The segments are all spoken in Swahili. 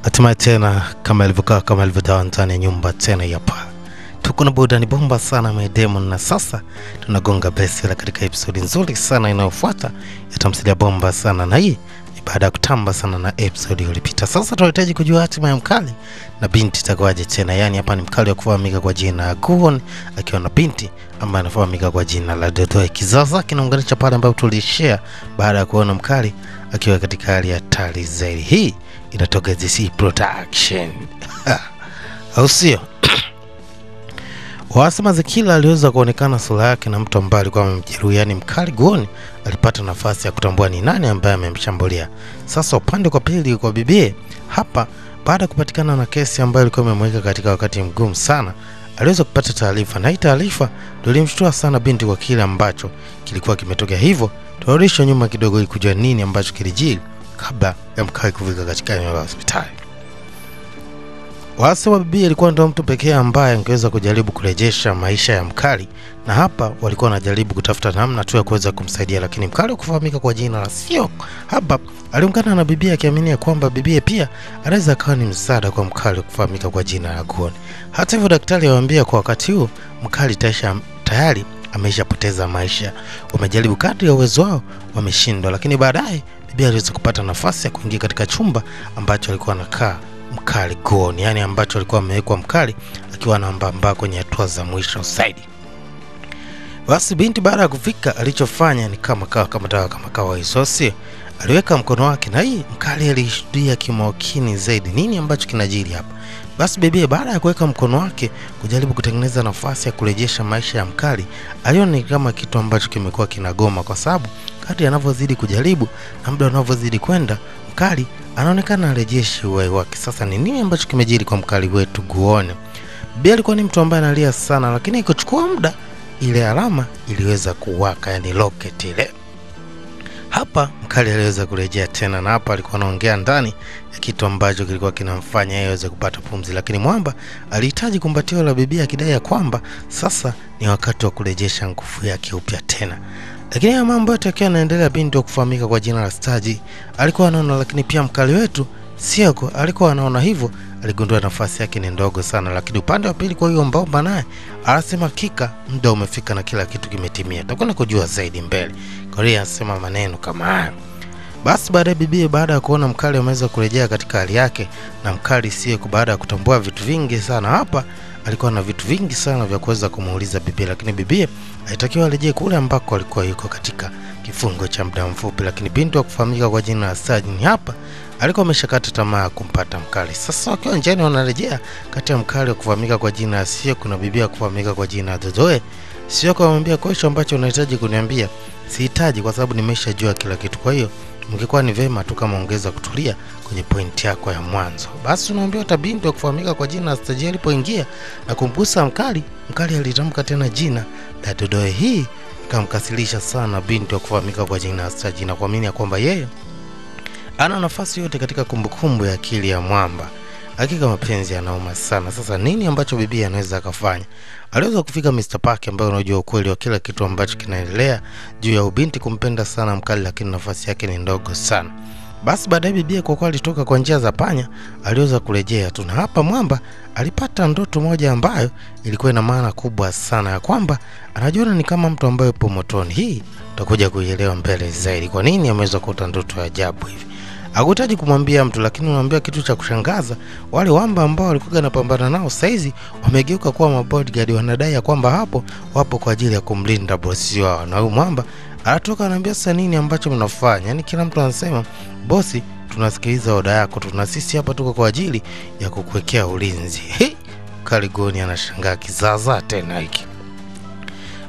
Hatimaye tena kama ilivyokaa kama ilivyodawa ndani ya nyumba tena hapa. Tuko na burudani bomba sana My Diamond, na sasa tunagonga besi la katika episode nzuri sana inayofuata ya tamthilia bomba sana, na hii ni baada ya kutamba sana na episode iliyopita. Sasa tunahitaji kujua hatima ya mkali na binti itakuwaje tena. Yani hapa ni mkali wa kufahamika kwa jina la Kwon akiwa na binti ambaye anafahamika kwa jina la Dodoe. Kizaza kinaunganisha pale ambapo tulishare baada ya kuona mkali akiwa katika hali ya hatari zaidi. Hii inatoka DC Production. Au sio? Wasema Zekila aliweza kuonekana sura yake na mtu ambaye alikuwa amemjeruhi, yani mkali Kwon alipata nafasi ya kutambua ni nani ambaye amemshambulia. Sasa upande kwa pili kwa bibie hapa, baada kupatikana na kesi ambayo ilikuwa imemweka katika wakati mgumu sana, aliweza kupata taarifa, na hii taarifa ndio ilimshtua sana binti kwa kile ambacho kilikuwa kimetokea. Hivyo turudishe nyuma kidogo ili kujua nini ambacho kilijiri kabla ya mkali kufika katika eneo la hospitali. Wasema bibi alikuwa ndo mtu pekee ambaye angeweza kujaribu kurejesha maisha ya mkali, na hapa walikuwa wanajaribu kutafuta namna tu ya kuweza kumsaidia, lakini mkali kufahamika kwa jina la Sio hapa aliungana na bibi akiamini kwamba bibi pia anaweza kuwa ni msaada kwa mkali kufahamika kwa jina la Kwon. Hata hivyo daktari aliwaambia kwa wakati huo mkali tayari ameshapoteza maisha. Wamejaribu kadri ya uwezo wao, wameshindwa, lakini baadaye bibi aliweza kupata nafasi ya kuingia katika chumba ambacho alikuwa anakaa mkali Kwon, yani ambacho alikuwa amewekwa mkali akiwa anaambaa kwenye hatua za mwisho zaidi. Basi binti baada ya kufika alichofanya ni kama kawaida sosi, aliweka mkono wake, na hii mkali alishuhudia kimakini zaidi nini ambacho kinajiri hapa. Basi bibi baada ya kuweka mkono wake kujaribu kutengeneza nafasi ya kurejesha maisha ya mkali, aliona ni kama kitu ambacho kimekuwa kinagoma, kwa sababu kadri anavyozidi kujaribu na muda unavyozidi kwenda mkali anaonekana arejeshi uhai wake. Sasa ni nini ambacho kimejiri kwa mkali wetu Kwon? Bibi alikuwa ni mtu ambaye analia sana, lakini ikuchukua muda ile alama iliweza kuwaka, yani rocket ile. Hapa mkali aliweza kurejea tena, na hapa alikuwa anaongea ndani ya kitu ambacho kilikuwa kinamfanya yeye aweze kupata pumzi, lakini mwamba alihitaji kumbatio la bibi akidai kwamba sasa ni wakati wa kurejesha nguvu yake upya tena. Lakini ya mambo yote yakiwa yanaendelea, binti wa kufahamika kwa jina la Staji alikuwa anaona, lakini pia mkali wetu Sioko alikuwa anaona. Hivyo aligundua nafasi yake ni ndogo sana, lakini upande wa pili kwa hiyo mbomba naye anasema hakika muda umefika na kila kitu kimetimia. Tutakwenda kujua zaidi mbele. Kwa hiyo anasema maneno kama haya. Basi baadaye bibi baada ya kuona mkali ameweza kurejea katika hali yake, na mkali Sioko baada ya kutambua vitu vingi sana hapa, alikuwa na vitu vingi sana vya kuweza kumuuliza bibi, lakini bibi alitakiwa arejee kule ambako alikuwa yuko katika kifungo cha muda mfupi. Lakini binti wa kufahamika kwa jina la Sajini hapa alikuwa ameshakata tamaa kumpata mkali. Sasa wakiwa njiani wanarejea kati ya mkali wa kufahamika kwa jina la Sio kuna bibi wa kufahamika kwa jina la Dodoe. Sio akamwambia kwa hicho ambacho unahitaji kuniambia sihitaji, kwa sababu nimeshajua kila kitu. Kwa hiyo mngekuwa ni vema tu kama ongeza kutulia kwenye point yako ya mwanzo. Basi unaambia hata binti wa kufahamika kwa jina la Staji alipoingia na kumgusa mkali alitamka tena jina la Dodoe. Hii ikamkasilisha sana binti wa kufahamika kwa jina la Staji, na kuamini kwamba yeye ana nafasi yote katika kumbukumbu ya akili ya mwamba. Hakika mapenzi yanauma sana. Sasa nini ambacho bibi anaweza akafanya? Aliweza kufika Mr. Park ambaye unajua ukweli wa kila kitu ambacho kinaendelea juu ya ubinti kumpenda sana mkali, lakini nafasi yake ni ndogo sana. Basi baadaye bibi kwa kweli alitoka kwa njia za panya, aliweza kurejea tu, na hapa mwamba alipata ndoto moja ambayo ilikuwa ina maana kubwa sana, ya kwamba anajiona ni kama mtu ambaye yupo motoni. Hii tutakuja kuielewa mbele zaidi kwa nini ameweza kuota ndoto ya ajabu hivi. Hakutaji kumwambia mtu, lakini unaambia kitu cha kushangaza, wale wamba ambao walikuwa wanapambana nao saizi wamegeuka kuwa mabodyguard. Wanadai kwamba hapo wapo kwa ajili ya kumlinda bosi wao, na huyu mwamba anatoka anaambia sasa nini ambacho mnafanya? Yani kila mtu anasema bosi, tunasikiliza oda yako, tuna sisi hapa tuko kwa ajili ya kukuwekea ulinzi. Mkali Kwon anashangaa kizaza tena hiki.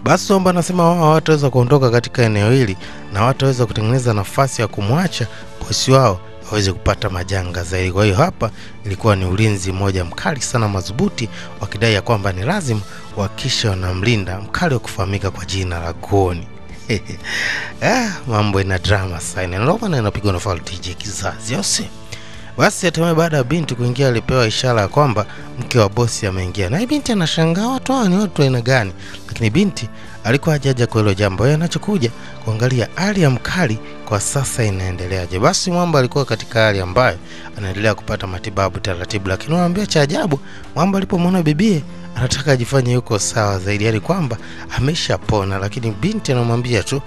Basi Omba anasema wao hawataweza kuondoka katika eneo hili na hawataweza kutengeneza nafasi ya kumwacha bosi wao aweze kupata majanga zaidi. Kwa hiyo hapa ilikuwa ni ulinzi mmoja mkali sana madhubuti, wakidai kwamba ni lazima wakisha wanamlinda mkali wa kufahamika kwa jina la Kwon. Mambo ina drama sana. Ndio maana inapigwa na Fall DJ kizazi yote. Basi hatimaye baada ya binti kuingia alipewa ishara ya kwamba mke wa bosi ameingia, na binti anashangaa watu hao ni watu aina gani, lakini binti alikuwa hajaja kwa hilo jambo. Yeye anachokuja kuangalia hali ya mkali kwa sasa inaendeleaje. Basi Mwamba alikuwa katika hali ambayo anaendelea kupata matibabu taratibu, lakini anaambia cha ajabu, Mwamba alipomwona bibie anataka ajifanye yuko sawa zaidi, yani kwamba ameshapona, lakini binti anamwambia tu,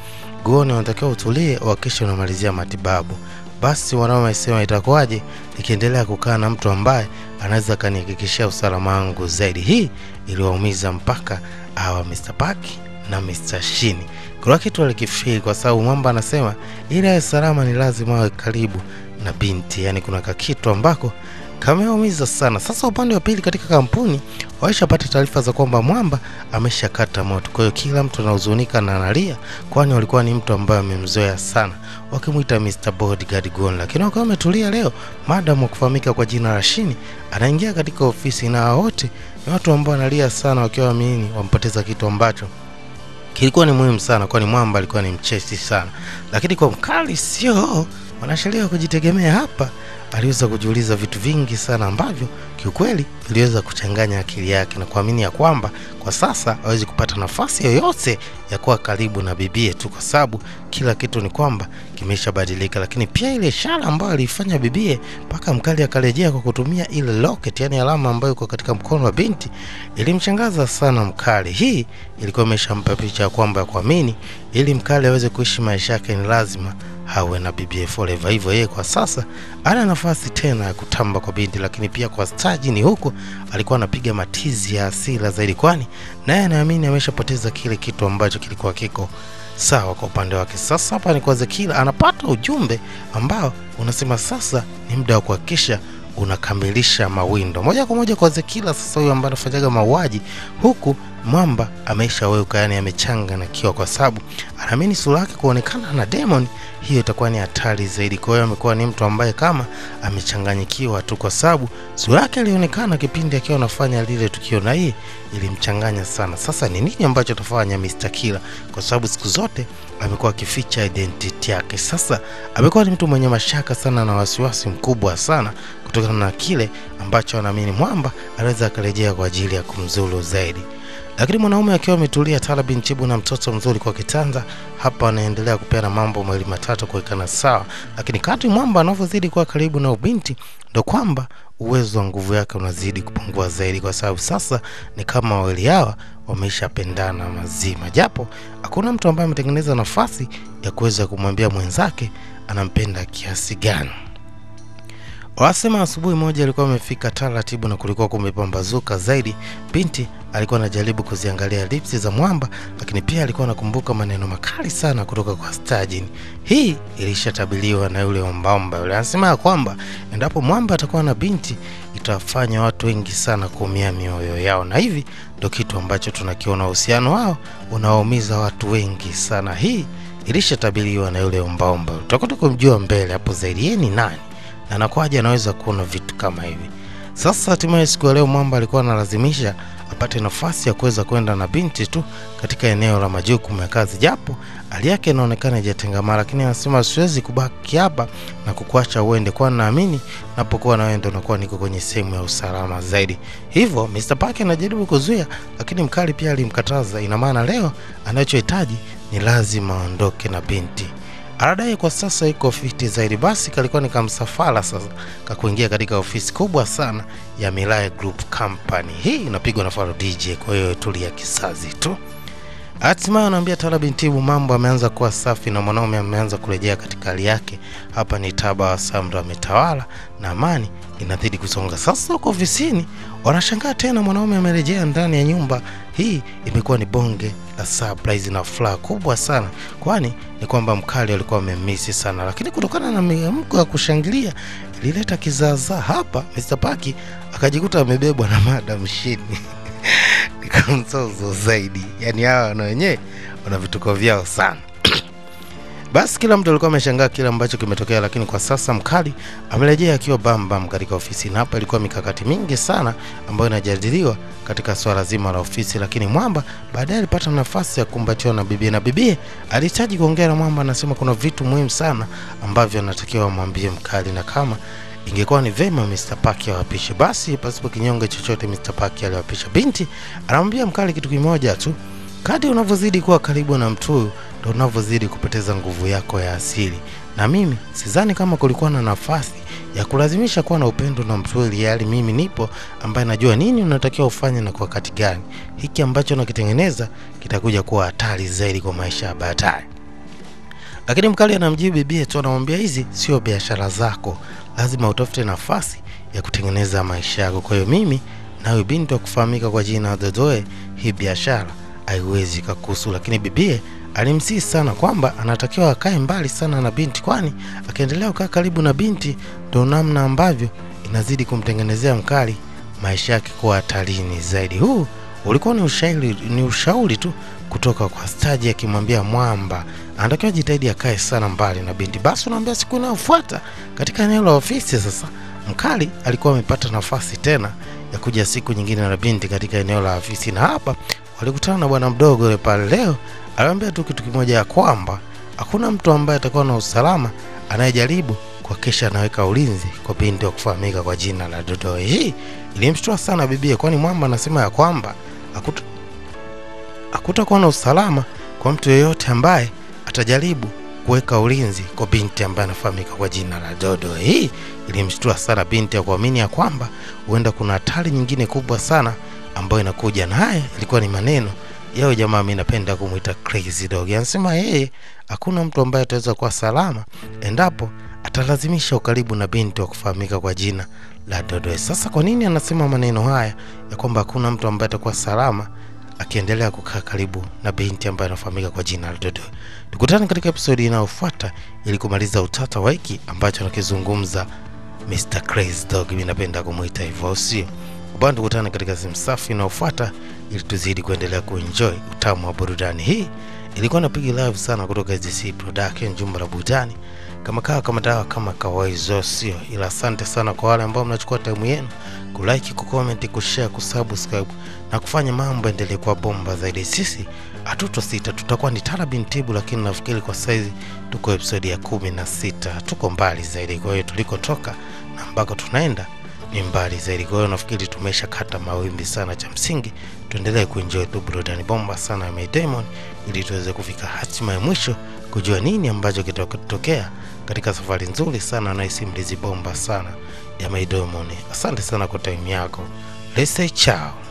Goni unatakiwa utulie, hakikisha unamalizia matibabu. Basi wanaume sema itakuwaje nikiendelea kukaa na mtu ambaye anaweza kanihakikishia usalama wangu zaidi. Hii iliwaumiza mpaka hawa Mr. Paki na Mr. Shini. Kuna kitu alikifeel kwa sababu Mwamba anasema ile salama ni lazima awe karibu na binti, yani kuna kitu ambako kameumiza sana. Sasa upande wa pili katika kampuni waishapata taarifa za kwamba Mwamba ameshakata moto. Kwa hiyo kila mtu anahuzunika na analia, kwani walikuwa ni mtu ambaye amemzoea sana, wakimuita Mr. Bodyguard Gon. Lakini wakawa wametulia leo, madam wa kufahamika kwa jina la Shini anaingia katika ofisi, na wote ni watu ambao wanalia sana, wakiwa waamini wampoteza kitu ambacho kilikuwa ni muhimu sana, kwani Mwamba alikuwa ni mchesi sana. Lakini kwa mkali sio wanasheria kujitegemea hapa, aliweza kujiuliza vitu vingi sana ambavyo kiukweli viliweza kuchanganya akili yake na kuamini ya kwamba kwa sasa hawezi kupata nafasi yoyote ya kuwa karibu na bibie tu, kwa sababu kila kitu ni kwamba kimeshabadilika. Lakini pia ile ishara ambayo alifanya bibie mpaka mkali akarejea kwa kutumia ile locket, yani alama ambayo iko katika mkono wa binti, ilimshangaza sana mkali. Hii ilikuwa imeshampa picha ya kwamba ya kuamini ili mkali aweze kuishi maisha yake ni lazima hawe na bibie forever. Hivyo yeye kwa sasa ana nafasi tena ya kutamba kwa binti, lakini pia kwa stage ni huko alikuwa anapiga matizi ya asila zaidi, kwani naye anaamini ameshapoteza kile kitu ambacho kilikuwa kiko sawa kwa upande wake. Sasa hapa ni kwa Zekila anapata ujumbe ambao unasema sasa ni muda wa kuhakikisha unakamilisha mawindo moja kwa moja kwa Zekila. Sasa huyo ambaye anafanyaga mauaji huku Mwamba ameshaweuka, yani amechanga na kiwa, kwa sababu anaamini sura yake kuonekana na demon hiyo itakuwa ni hatari zaidi. Kwa hiyo amekuwa ni mtu ambaye kama amechanganyikiwa tu, kwa sababu sura yake ilionekana kipindi akiwa anafanya lile tukio, na hii ilimchanganya sana. Sasa ni nini ambacho atafanya Mr. Killer, kwa sababu siku zote amekuwa akificha identity yake. Sasa amekuwa ni mtu mwenye mashaka sana na wasiwasi mkubwa sana kutokana na kile ambacho anaamini Mwamba anaweza kurejea kwa ajili ya kumzuru zaidi. Lakini mwanaume akiwa ametulia Tala bin Chibu na mtoto mzuri kwa kitanda, hapa anaendelea kupeana mambo mawili matatu kuwekana sawa. Lakini kadri Mwamba anavyozidi kuwa karibu na ubinti, ndo kwamba uwezo wa nguvu yake unazidi kupungua zaidi, kwa sababu sasa ni kama wawili hawa wameshapendana mazima, japo hakuna mtu ambaye ametengeneza nafasi ya kuweza kumwambia mwenzake anampenda kiasi gani. Wasema asubuhi moja alikuwa amefika taratibu na kulikuwa kumepambazuka zaidi. Binti alikuwa anajaribu kuziangalia lips za Mwamba, lakini pia alikuwa anakumbuka maneno makali sana kutoka kwa Stajin. Hii ilishatabiliwa na yule ombaomba yule. Anasema kwamba endapo Mwamba atakuwa na binti itafanya watu wengi sana kuumia mioyo yao, na hivi ndio kitu ambacho tunakiona, uhusiano wao unaumiza watu wengi sana. Hii ilishatabiliwa na yule ombaomba. Tutakwenda kumjua mbele hapo zaidi yeye ni nani na anakuaje anaweza kuona vitu kama hivi. Sasa hatimaye siku leo Mwamba alikuwa analazimisha apate nafasi ya kuweza kwenda na binti tu katika eneo la majukumu ya kazi, japo hali yake inaonekana hajatengamana, lakini anasema siwezi kubaki hapa na kukuacha uende, kwa naamini napokuwa na wewe ndo nakuwa niko kwenye sehemu ya usalama zaidi. Hivyo Mr. Park anajaribu kuzuia, lakini mkali pia alimkataza. Ina maana leo anachohitaji ni lazima aondoke na binti. Anadai kwa sasa iko fiti zaidi. Basi kalikuwa ni kamsafara sasa kakuingia katika ofisi kubwa sana ya Mirai Group Company. Hii inapigwa na Faro DJ, kwa hiyo tulia kisazi tu. Hatimaye anaambia Tala binti mambo ameanza kuwa safi na mwanaume ameanza kurejea katika hali yake. Hapa ni Taba wa Samra ametawala na amani inazidi kusonga. Sasa huko ofisini wanashangaa tena mwanaume amerejea ndani ya nyumba. Hii imekuwa ni bonge la surprise na furaha kubwa sana, kwani ni kwamba mkali alikuwa amemisi sana, lakini kutokana na mko ya kushangilia ilileta kizaazaa hapa. Mr. Paki akajikuta amebebwa na Madam Shini. Nikamsozo zaidi, yani hawa na wenyewe wana vituko vyao sana. Basi kila mtu alikuwa ameshangaa kile ambacho kimetokea, lakini kwa sasa mkali amerejea akiwa bam katika ofisi, na hapa ilikuwa mikakati mingi sana ambayo inajadiliwa katika swala zima la ofisi. Lakini Mwamba baadaye alipata nafasi ya kumbatiwa na bibi, na bibi alihitaji kuongea na Mwamba. Anasema kuna vitu muhimu sana ambavyo anatakiwa amwambie mkali, na kama ingekuwa ni vema Mr. Park awapishe. Basi pasipo kinyonge chochote Mr. Park aliwapisha. Binti anamwambia mkali kitu kimoja tu, Kadri unavyozidi kuwa karibu na mtu huyu, ndio unavyozidi kupoteza nguvu yako ya asili. Na mimi sidhani kama kulikuwa na nafasi ya kulazimisha kuwa na upendo na mtu huyu, ili mimi nipo ambaye najua nini unatakiwa ufanye na kwa wakati gani. Hiki ambacho nakitengeneza kitakuja kuwa hatari zaidi kwa maisha ya baadaye. Lakini mkali anamjibu bibi tu, anamwambia hizi sio biashara zako, lazima utafute nafasi ya kutengeneza maisha yako. Kwa hiyo mimi na huyu binti wa kufahamika kwa jina la Dodoe, hii biashara haiwezi kukuhusu. Lakini bibi alimsihi sana kwamba anatakiwa akae mbali sana na binti, kwani akiendelea kukaa karibu na binti ndio namna ambavyo inazidi kumtengenezea mkali maisha yake kuwa hatarini zaidi. Huu ulikuwa ni ushauri tu kutoka kwa Staji, akimwambia mwamba anatakiwa jitahidi akae sana mbali na binti. Basi unaambia siku inayofuata katika eneo la ofisi, sasa mkali alikuwa amepata nafasi tena ya kuja siku nyingine na binti katika eneo la ofisi, na hapa walikutana na bwana mdogo yule pale. Leo aliambia tu kitu kimoja, ya kwamba hakuna mtu ambaye atakuwa na usalama anayejaribu kuhakikisha anaweka ulinzi kwa binti wa kufahamika kwa jina la Dodoe. Hii ilimshtua sana bibi, kwani mwamba anasema ya kwamba hakutakuwa na usalama kwa mtu yeyote ambaye atajaribu kuweka ulinzi kwa binti ambaye anafahamika kwa jina la Dodoe. Hii ilimshtua sana binti, ya kuamini ya kwamba huenda kuna hatari nyingine kubwa sana ambayo inakuja. Na haya ilikuwa ni maneno yao jamaa, mimi napenda kumuita Crazy Dog. Anasema yeye hakuna mtu ambaye ataweza kuwa salama endapo atalazimisha ukaribu na binti wa kufahamika kwa jina la Dodoe. Sasa kwa nini anasema maneno haya ya kwamba hakuna mtu ambaye atakuwa salama akiendelea kukaa karibu na binti ambaye anafahamika kwa jina la Dodoe? Tukutane katika episode inayofuata ili kumaliza utata wa hiki ambacho anakizungumza Mr. Crazy Dog. Mimi napenda kumuita hivyo, sio? Bado tukutane katika sehemu safi inayofuata ili tuzidi kuendelea kuenjoy utamu wa burudani. Hii ilikuwa napiga live sana kutoka SDC Production, jumba la burudani kama dawa kama kawaida, sio? Ila asante sana kwa wale ambao mnachukua time yenu kulike, kucomment, kushare, kusubscribe na kufanya mambo endelee kwa bomba zaidi. Sisi hatutosita, tutakuwa ni Tala Bintibu, lakini nafikiri kwa saizi tuko episode ya 16, tuko mbali zaidi. Kwa hiyo tulikotoka na ambako tunaenda ni mbali zaidi. Kwa hiyo nafikiri tumesha kata mawimbi sana, cha msingi tuendelee kuenjoy tu burudani bomba sana ya My Diamond ili tuweze kufika hatima ya mwisho, kujua nini ambacho kitatokea katika safari nzuri sana na simulizi bomba sana ya My Diamond. Asante sana kwa time yako. Let's say ciao.